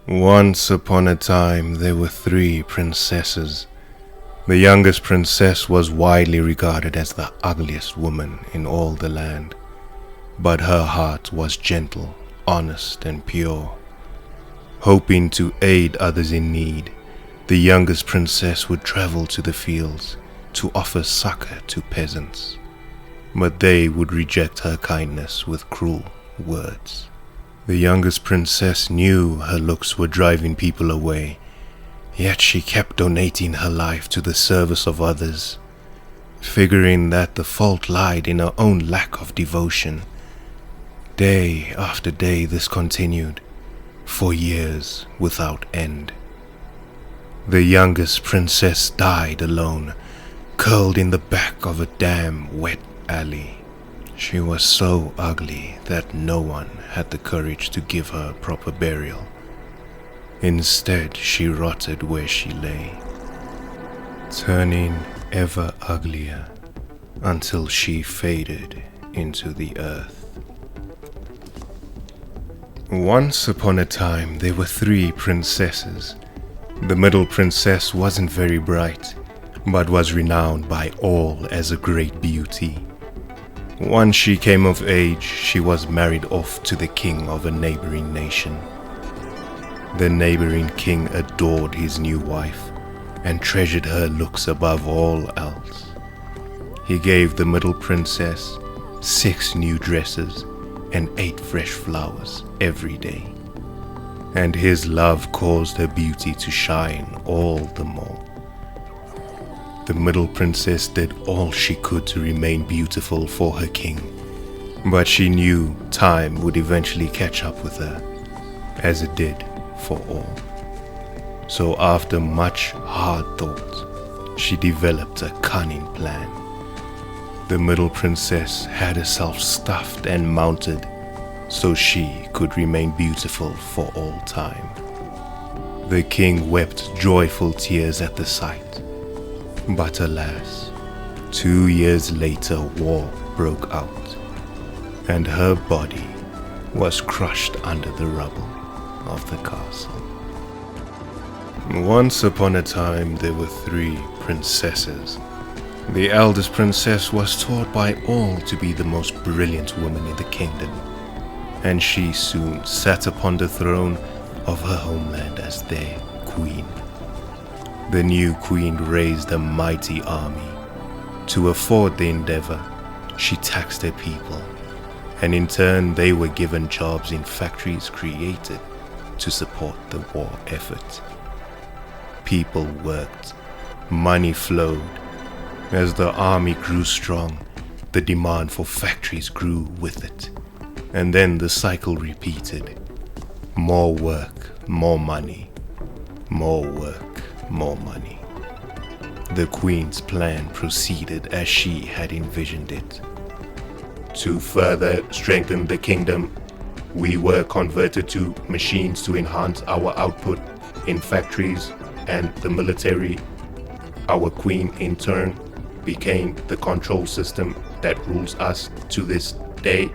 Once upon a time there were 3 princesses. The youngest princess was widely regarded as the ugliest woman in all the land, but her heart was gentle, honest, and pure. Hoping to aid others in need, the youngest princess would travel to the fields to offer succor to peasants, but they would reject her kindness with cruel words. The youngest princess knew her looks were driving people away, yet she kept donating her life to the service of others, figuring that the fault lied in her own lack of devotion. Day after day this continued, for years without end. The youngest princess died alone, curled in the back of a damn wet alley. She was so ugly that no one had the courage to give her proper burial. Instead, she rotted where she lay, turning ever uglier until she faded into the earth. Once upon a time, there were 3 princesses. The middle princess wasn't very bright, but was renowned by all as a great beauty. Once she came of age, she was married off to the king of a neighboring nation. The neighboring king adored his new wife and treasured her looks above all else. He gave the middle princess 6 new dresses and 8 fresh flowers every day, and his love caused her beauty to shine all the more. The middle princess did all she could to remain beautiful for her king, but she knew time would eventually catch up with her, as it did for all. So after much hard thought, she developed a cunning plan. The middle princess had herself stuffed and mounted so she could remain beautiful for all time. The king wept joyful tears at the sight. But alas, 2 years later war broke out, and her body was crushed under the rubble of the castle. Once upon a time there were 3 princesses. The eldest princess was taught by all to be the most brilliant woman in the kingdom, and she soon sat upon the throne of her homeland as their queen. The new queen raised a mighty army. To afford the endeavor, she taxed her people, and in turn they were given jobs in factories created to support the war effort. People worked, money flowed. As the army grew strong, the demand for factories grew with it, and then the cycle repeated. More work, more money. More work, more money. The queen's plan proceeded as she had envisioned it. To further strengthen the kingdom, we were converted to machines to enhance our output in factories and the military. Our queen, in turn, became the control system that rules us to this day.